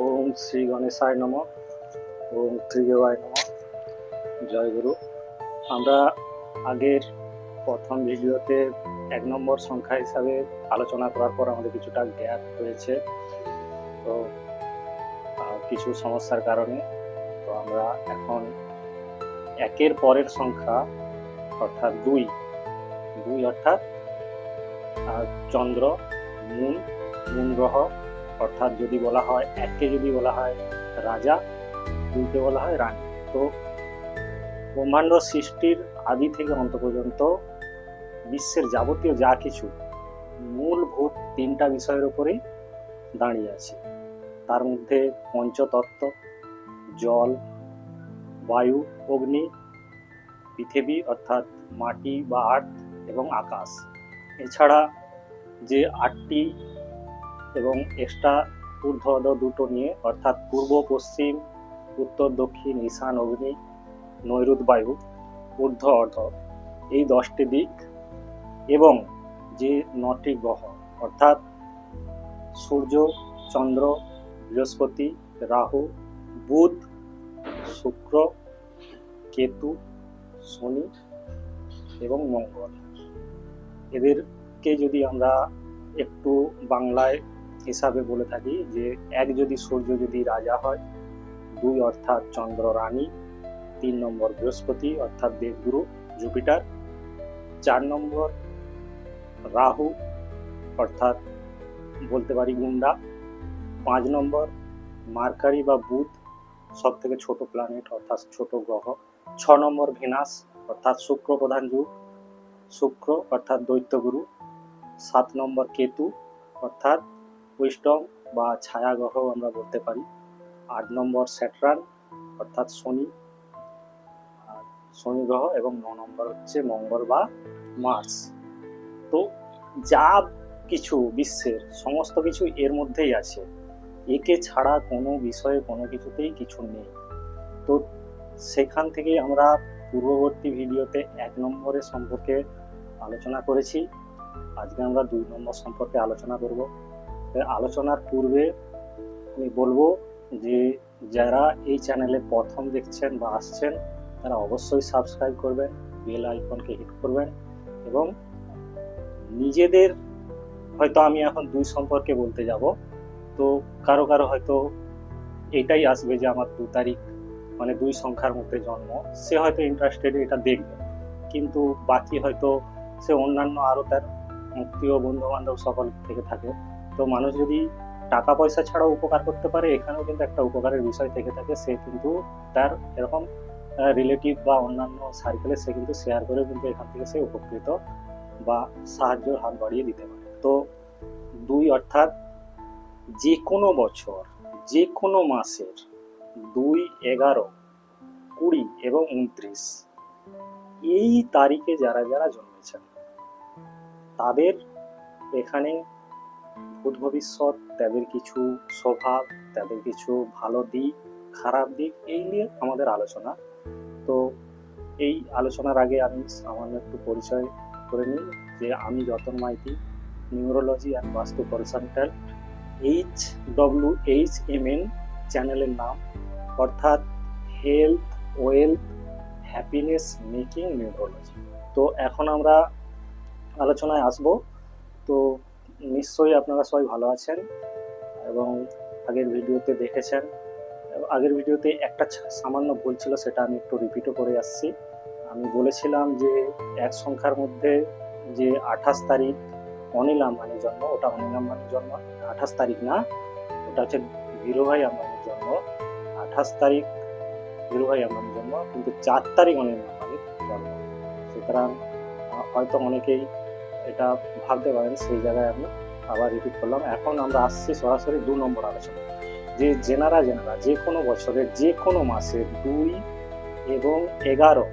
ওম শ্রী গণেশায় নমঃ। ওম ত্রিদেবায় নমঃ। জয় গুরু। আমরা আগের প্রথম ভিডিওতে 1 নম্বর সংখ্যা হিসাবে আলোচনা করার পর আমাদের কিছুটা গ্যাপ হয়েছে, তো কিছু সমস্যার কারণে তো আমরা এখন একের পরের সংখ্যা অর্থাৎ দুই অর্থাৎ চন্দ্র, মুন গ্রহ, অর্থাৎ যদি বলা হয় এককে যদি বলা হয় রাজা, দুইকে বলা হয় রানী। তো ব্রহ্মাণ্ড সৃষ্টির আদি থেকে অন্ত পর্যন্ত বিশ্বের যাবতীয় যা কিছু মূলভূত 3টা বিষয়ের উপরেই দাঁড়িয়ে আছে। তার মধ্যে পঞ্চতত্ত্ব, জল, বায়ু, অগ্নি, পৃথিবী অর্থাৎ মাটি বা আর্থ এবং আকাশ। এছাড়া যে 8টি এবং এক্সট্রা ঊর্ধ্বদ দুটো নিয়ে অর্থাৎ পূর্ব পশ্চিম, উত্তর দক্ষিণ, ঈশান অগ্নি, নৈরুত বায়ু, ঊর্ধ্ব অর্ধ, এই 10টি দিক এবং যে 9টি গ্রহ অর্থাৎ সূর্য, চন্দ্র, বৃহস্পতি, রাহু, বুধ, শুক্র, কেতু, শনি এবং মঙ্গল, এদেরকে যদি আমরা একটু বাংলায় হিসাবে বলে থাকি যে 1 যদি সূর্য যদি রাজা হয়, 2 অর্থাৎ চন্দ্র রানী, 3 নম্বর বৃহস্পতি অর্থাৎ দেবগুরু জুপিটার, 4 নম্বর রাহু অর্থাৎ বলতে পারি গুন্ডা, 5 নম্বর মার্কারি বা বুধ, সব থেকে ছোট প্ল্যানেট অর্থাৎ ছোট গ্রহ, 6 নম্বর ভেনাস অর্থাৎ শুক্র প্রধান যুগ, শুক্র অর্থাৎ দৈত্যগুরু, 7 নম্বর কেতু অর্থাৎ উইস্টম বা ছায়া গ্রহ আমরা বলতে পারি, 8 নম্বর স্যাটার্ন অর্থাৎ শনি গ্রহ এবং 9 নম্বর হচ্ছে মঙ্গল বা মার্স। তো যা কিছু বিশ্বের সমস্ত কিছু এর মধ্যেই আছে, একে ছাড়া কোনো বিষয়ে কোনো কিছুতেই কিছু নেই। তো সেখান থেকে আমরা পূর্ববর্তী ভিডিওতে 1 নম্বরের সম্পর্কে আলোচনা করেছি, আজকে আমরা 2 নম্বর সম্পর্কে আলোচনা করব। আলোচনার পূর্বে আমি বলবো যে যারা এই চ্যানেলে প্রথম দেখছেন বা আসছেন তারা অবশ্যই সাবস্ক্রাইব করবেন, বেল আইকনকে হিট করবেন এবং নিজেদের হয়তো আমি এখন 2 সম্পর্কে বলতে যাব, তো কারো হয়তো এটাই আসবে যে আমার 2 তারিখ মানে 2 সংখ্যার মধ্যে জন্ম, সে হয়তো ইন্টারেস্টেড এটা দেখবে, কিন্তু বাকি হয়তো সে অন্যান্য আরও তার আত্মীয় বন্ধু বান্ধব সকল থেকে থাকে। তো মানুষ যদি টাকা পয়সা ছাড়াও উপকার করতে পারে, এখানেও কিন্তু একটা উপকারের বিষয় থেকে থাকে, সে কিন্তু তার এরকম রিলেটিভ বা অন্যান্য সার্কেলে সে কিন্তু শেয়ার করে কিন্তু এখান থেকে সে উপকৃত বা সাহায্যের হাত বাড়িয়ে দিতে পারে। তো 2 অর্থাৎ যে কোনো বছর যে কোনো মাসের 2, 11, 20 এবং 29 এই তারিখে যারা জন্মেছেন তাদের এখানে ভূত ভবিষ্যৎ, তাদের কিছু স্বভাব, তাদের কিছু ভালো দিক, খারাপ দিক, এই নিয়ে আমাদের আলোচনা। তো এই আলোচনার আগে আমি সামান্য একটু পরিচয় করে নিই যে আমি যতন মাইতি, নিউরোলজি অ্যান্ড বাস্তু কনসালট্যান্ট, HWHMN চ্যানেলের নাম, অর্থাৎ health, wealth, happiness making neurology. তো এখন আমরা আলোচনায় আসব। তো নিশ্চয়ই আপনারা সবাই ভালো আছেন এবং আগের ভিডিওতে দেখেছেন। আগের ভিডিওতে একটা সামান্য ভুল ছিল, সেটা আমি একটু রিপিটও করে আসছি। আমি বলেছিলাম যে 1 সংখ্যার মধ্যে যে 28 তারিখ অনিল আম্বানির জন্ম, ওটা অনিল আম্বানির জন্ম 28 তারিখ না, ওটা হচ্ছে ধীরুভাই আম্বানির জন্ম। 28 তারিখ ধীরুভাই আম্বানির জন্ম, কিন্তু 4 তারিখ অনিল আম্বানির জন্ম। সুতরাং হয়তো অনেকেই এটা ভাবতে পারেন, সেই জায়গায় আমি আবার রিপিট করলাম। এখন আমরা আসছি সরাসরি 2 নম্বর আলোচনা, যে যেনারা যে কোনো বছরের যে কোনো মাসের 2 এবং 11,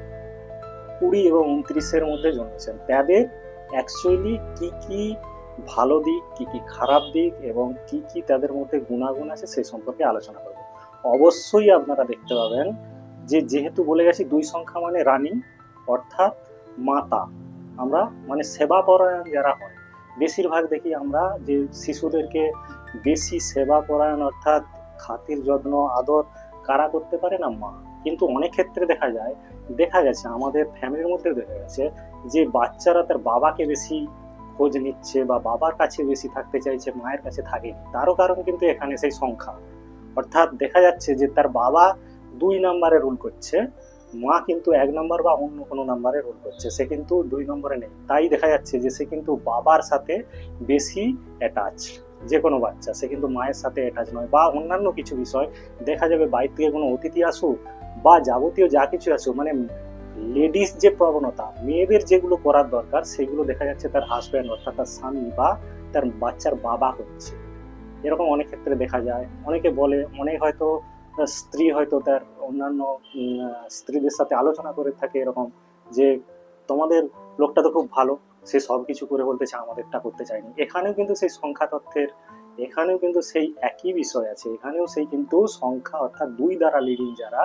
20 এবং 29-এর মধ্যে জন্মেছেন, তাদের অ্যাকচুয়ালি কি কি ভালো দিক, কি কি খারাপ দিক এবং কি কি তাদের মধ্যে গুণাগুণ আছে সেই সম্পর্কে আলোচনা করব। অবশ্যই আপনারা দেখতে পাবেন যে যেহেতু বলে গেছি 2 সংখ্যা মানে রানী অর্থাৎ মাতা, আমরা মানে সেবা পরায়ণ যারা হয়, বেশিরভাগ দেখি আমরা যে শিশুদেরকে বেশি সেবা পরায়ণ অর্থাৎ খাতির যত্ন আদর কারা করতে পারে না? মা। কিন্তু অনেক ক্ষেত্রে দেখা গেছে আমাদের ফ্যামিলির মধ্যে দেখা গেছে যে বাচ্চারা তার বাবাকে বেশি খোঁজ নিচ্ছে বা বাবার কাছে বেশি থাকতে চাইছে, মায়ের কাছে থাকেনি। তারও কারণ কিন্তু এখানে সেই সংখ্যা। অর্থাৎ দেখা যাচ্ছে যে তার বাবা ২ নম্বরে রুল করছে, মা কিন্তু ১ নম্বর বা অন্য কোনো নাম্বারে রোল করছে, সে কিন্তু ২ নম্বরে নেই। তাই দেখা যাচ্ছে যে সে কিন্তু বাবার সাথে বেশি অ্যাটাচ। যে কোনো বাচ্চা সে কিন্তু মায়ের সাথে অ্যাটাচ নয়। বা অন্যান্য কিছু বিষয় দেখা যাবে, বাইরে থেকে কোনো অতিথি আসুক বা যাবতীয় যা কিছু আসুক, মানে লেডিস যে প্রবণতা, মেয়েদের যেগুলো করার দরকার সেগুলো দেখা যাচ্ছে তার হাজব্যান্ড অর্থাৎ তার স্বামী বা তার বাচ্চার বাবা করছে। এরকম অনেক ক্ষেত্রে দেখা যায়। অনেকে বলে, অনেক হয়তো স্ত্রী হয়তো তার অন্যান্য স্ত্রীদের সাথে আলোচনা করে থাকে এরকম যে তোমাদের লোকটা তো খুব ভালো, সে সব কিছু করে বলতেছে, আমাদেরটা করতে চায়নি। এখানেও কিন্তু সেই সংখ্যা তথ্যের, এখানেও কিন্তু সেই একই বিষয় আছে। এখানেও সেই কিন্তু সংখ্যা অর্থাৎ ২ দ্বারা লিডিং যারা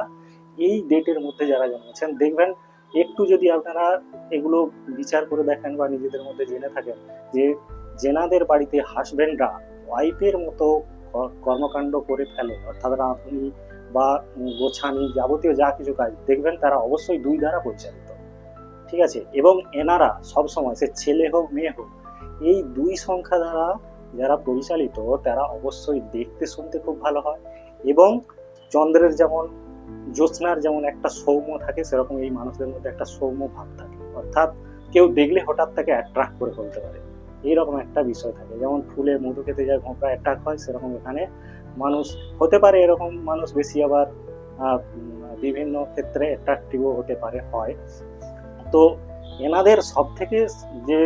এই ডেটের মধ্যে যারা জন্মেছেন, দেখবেন একটু যদি আপনারা এগুলো বিচার করে দেখেন বা নিজেদের মধ্যে জেনে থাকেন যে যেনাদের বাড়িতে হাজবেন্ডরা ওয়াইফের মতো কর্মকাণ্ড করে ফেলে, অর্থাৎ রাঁধুনি বা গোছানি যাবতীয় যা কিছু কাজ, দেখবেন তারা অবশ্যই ২ দ্বারা পরিচালিত। ঠিক আছে? এবং এনারা সবসময়, সে ছেলে হোক মেয়ে হোক, এই ২ সংখ্যা দ্বারা যারা পরিচালিত তারা অবশ্যই দেখতে শুনতে খুব ভালো হয়। এবং চন্দ্রের যেমন, জ্যোৎস্নার যেমন একটা সৌম্য থাকে, সেরকম এই মানুষদের মধ্যে একটা সৌম্য ভাব থাকে। অর্থাৎ কেউ দেখলে হঠাৎ তাকে অ্যাট্রাক্ট করে ফেলতে পারে, এইরকম একটা বিষয় থাকে। যেমন ফুলে মধু খেতে যায় ভোঁপড়া অ্যাট্রাক্ট হয়, সেরকম এখানে মানুষ হতে পারে, এরকম মানুষ বেশি আবার বিভিন্ন ক্ষেত্রে অ্যাট্রাকটিভও হতে পারে, হয়। তো এনাদের সব থেকে যে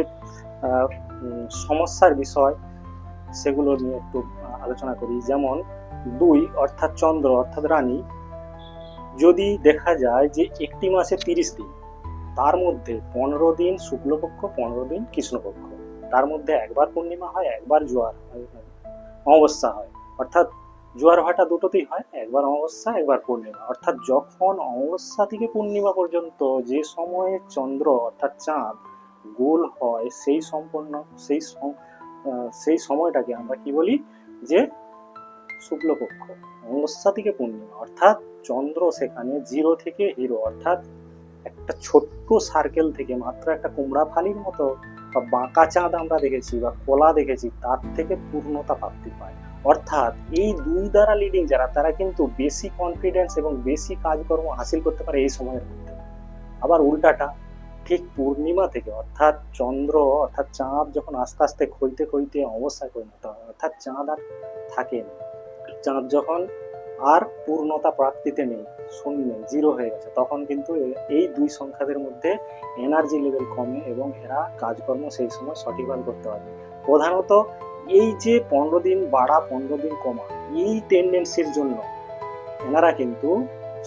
সমস্যার বিষয় সেগুলো নিয়ে একটু আলোচনা করি। যেমন ২ অর্থাৎ চন্দ্র অর্থাৎ রানী, যদি দেখা যায় যে একটি মাসে ৩০ দিন, তার মধ্যে ১৫ দিন শুক্লপক্ষ, ১৫ দিন কৃষ্ণপক্ষ, তার মধ্যে একবার পূর্ণিমা হয়, একবার জোয়ার অমাবস্যা হয়। অর্থাৎ জোয়ার ভাটা দুটোতেই হয়, একবার অমাবস্যা একবার পূর্ণিমা। অর্থাৎ যখন অমাবস্যা থেকে পূর্ণিমা পর্যন্ত যে সময়ে চন্দ্র অর্থাৎ চাঁদ গোল হয়, সেই সময়টাকে আমরা কি বলি যে শুক্লপক্ষ। অমাবস্যা থেকে পূর্ণিমা অর্থাৎ চন্দ্র সেখানে 0 থেকে হিরো, অর্থাৎ একটা ছোট্ট সার্কেল থেকে, মাত্র একটা কুমড়া ফালির মতো বা বাঁকা চাঁদ আমরা দেখেছি বা কলা দেখেছি, তার থেকে পূর্ণতা প্রাপ্তি পায়। অর্থাৎ এই ২ দ্বারা লিডিং যারা, তারা কিন্তু বেশি কনফিডেন্স এবং বেশি কাজকর্ম হাসিল করতে পারে এই সময়ের মধ্যে। আবার উল্টাটা, ঠিক পূর্ণিমা থেকে অর্থাৎ চন্দ্র অর্থাৎ চাঁদ যখন আস্তে আস্তে ক্ষইতে ক্ষইতে অমাবস্যায় পরিণত হয়, অর্থাৎ চাঁদ আর থাকে না, চাঁদ যখন আর পূর্ণতা প্রাপ্তিতে নেই, শূন্য, 0 হয়ে গেছে, তখন কিন্তু এই ২ সংখ্যাদের মধ্যে এনার্জি লেভেল কমে এবং এরা কাজকর্ম সেই সময় সঠিকভাবে করতে পারে। প্রধানত এই যে ১৫ দিন বাড়া ১৫ দিন কমা, এই টেন্ডেন্সির জন্য এনারা কিন্তু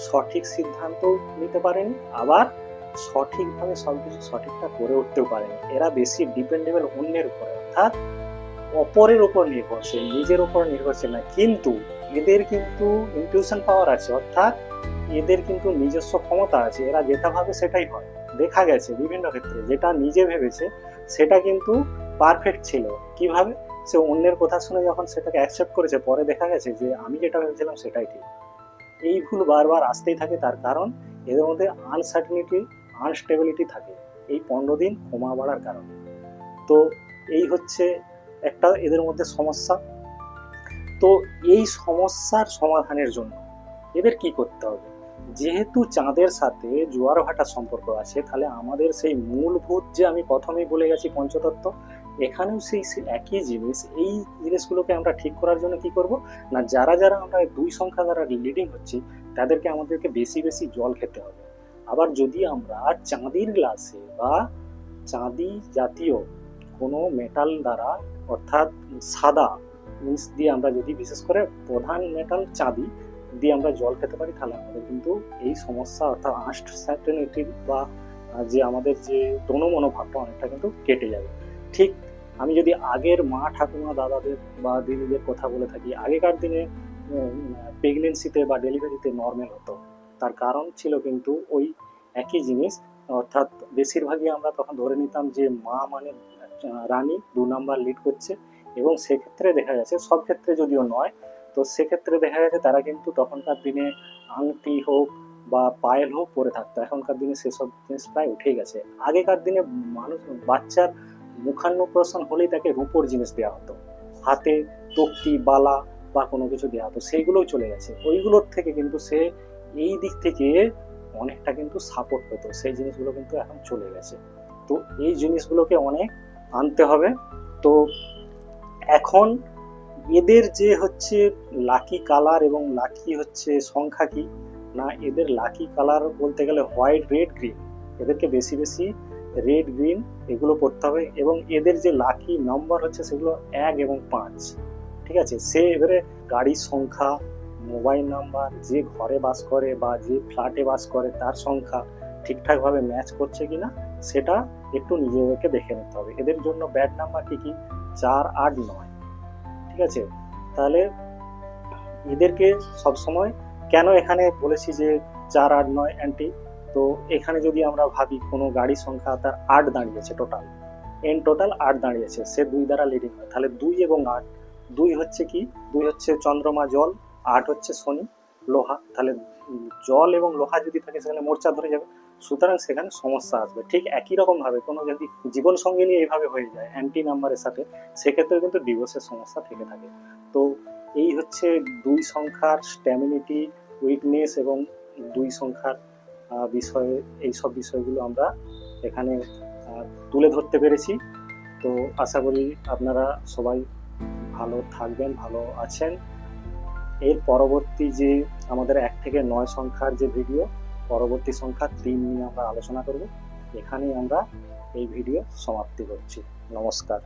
সঠিক সিদ্ধান্ত নিতে পারেন, আবার সঠিকভাবে সবকিছু সঠিকটা করে উঠতেও পারেন। এরা বেশি ডিপেন্ডেবল অন্যের উপরে, অর্থাৎ অপরের উপর নির্ভরশীল, নিজের উপর নির্ভরশীল না। কিন্তু এদের কিন্তু ইনটিউশন পাওয়ার আছে, অর্থাৎ এদের কিন্তু নিজস্ব ক্ষমতা আছে, এরা যেটা ভাবে সেটাই হয়। দেখা গেছে বিভিন্ন ক্ষেত্রে যেটা নিজে ভেবেছে সেটা কিন্তু পারফেক্ট ছিল। কিভাবে? সে অন্যের কথা শুনে যখন সেটাকে অ্যাকসেপ্ট করেছে, পরে দেখা গেছে যে আমি যেটা ভেবেছিলাম সেটাই ঠিক। এই ভুল বারবার আসতেই থাকে, তার কারণ এদের মধ্যে আনসার্টিনিটি, আনস্টেবিলিটি থাকে এই ১৫ দিন কমা বাড়ার কারণে। তো এই হচ্ছে একটা এদের মধ্যে সমস্যা। তো এই সমস্যার সমাধানের জন্য এদের কি করতে হবে? যেহেতু চাঁদের সাথে জোয়ার ভাটার সম্পর্ক আছে, তাহলে আমাদের সেই মূলভূত যে আমি প্রথমেই বলে গেছি পঞ্চতত্ত্ব, এখানেও সেই একই জিনিস। এই জিনিসগুলোকে আমরা ঠিক করার জন্য কি করব না, যারা যারা আমরা ২ সংখ্যা দ্বারা লিডিং হচ্ছি তাদেরকে আমাদেরকে বেশি বেশি জল খেতে হবে। আবার যদি আমরা চাঁদির গ্লাসে বা চাঁদি জাতীয় কোনো মেটাল দ্বারা, অর্থাৎ সাদা জিনিস দিয়ে আমরা যদি, বিশেষ করে প্রধান মেটাল চাঁদি দিয়ে আমরা জল খেতে পারি, তাহলে আমাদের কিন্তু এই সমস্যা অর্থাৎ আনসার্টেনিটি বা যে আমাদের যে দোনো মনোভাবটা অনেকটা কিন্তু কেটে যাবে। ঠিক আমি যদি আগের মা ঠাকুমা দাদাদের বা দিদিদের কথা বলে থাকি, আগেকার দিনে প্রেগনেন্সিতে বা ডেলিভারিতে নর্মাল হতো, তার কারণ ছিল কিন্তু ওই একই জিনিস। অর্থাৎ বেশিরভাগই আমরা তখন ধরে নিতাম যে মা মানে রানী ২ নাম্বার লিড করছে, এবং সেক্ষেত্রে দেখা গেছে, সব ক্ষেত্রে যদিও নয়, তো সেক্ষেত্রে দেখা গেছে তারা কিন্তু তখনকার দিনে আংটি হোক বা পায়েল হোক পরে থাকতো, এখনকার দিনে সেসব জিনিস প্রায় উঠেই গেছে। আগেকার দিনে মানুষ বাচ্চার মুখান্নপ্রাশন হলেই তাকে রূপোর জিনিস দেওয়া হতো, হাতে তক্তি বালা বা কোনো কিছু দেওয়া হতো, সেইগুলোও চলে গেছে। ওইগুলোর থেকে কিন্তু সে এই দিক থেকে অনেকটা কিন্তু সাপোর্ট পেতো, সেই জিনিসগুলো কিন্তু এখন চলে গেছে। তো এই জিনিসগুলোকে অনেক আনতে হবে। তো এখন এদের যে হচ্ছে লাকি কালার এবং লাকি হচ্ছে সংখ্যা কি না, এদের লাকি কালার বলতে গেলে হোয়াইট রেড গ্রিন, এদেরকে বেশি বেশি রেড গ্রিন এগুলো করতে হবে। এবং এদের যে লাকি নাম্বার হচ্ছে সেগুলো 1 এবং 5। ঠিক আছে, সে এবারে গাড়ির সংখ্যা, মোবাইল নাম্বার, যে ঘরে বাস করে বা যে ফ্ল্যাটে বাস করে তার সংখ্যা ঠিকঠাকভাবে ম্যাচ করছে কিনা সেটা একটু নিজেদেরকে দেখে নিতে হবে। এদের জন্য ব্যাড নাম্বার কি কি, 4, 8, 9। ঠিক আছে, তাহলে এদেরকে সবসময় কেন এখানে বলেছি যে 4, 8, 9 অ্যান্টি। তো এখানে যদি আমরা ভাবি কোনো গাড়ির সংখ্যা তার 8 দাঁড়িয়েছে, টোটাল টোটাল 8 দাঁড়িয়েছে, সে 2 দ্বারা লিডিং হয়, তাহলে 2 এবং 8, 2 হচ্ছে কি, 2 হচ্ছে চন্দ্রমা জল, 8 হচ্ছে শনি লোহা, তাহলে জল এবং লোহা যদি থাকে সেখানে মোর্চা ধরে যাবে, সুতরাং সেখানে সমস্যা আসবে। ঠিক একই রকম ভাবে কোনো যদি জীবন সঙ্গিনী এইভাবে হয়ে যায় অ্যান্টি নাম্বারের সাথে, সেক্ষেত্রে কিন্তু ডিভোর্সের সমস্যা থেকে থাকে। তো এই হচ্ছে 2 সংখ্যার স্ট্যামিনিটি, উইকনেস এবং 2 সংখ্যার বিষয়ে, এইসব বিষয়গুলো আমরা এখানে তুলে ধরতে পেরেছি। তো আশা করি আপনারা সবাই ভালো থাকবেন, ভালো আছেন। এর পরবর্তী যে আমাদের 1 থেকে 9 সংখ্যার যে ভিডিও, পরবর্তী সংখ্যা 3 নিয়ে আমরা আলোচনা করব। এখানেই আমরা এই ভিডিও সমাপ্তি করছি। নমস্কার।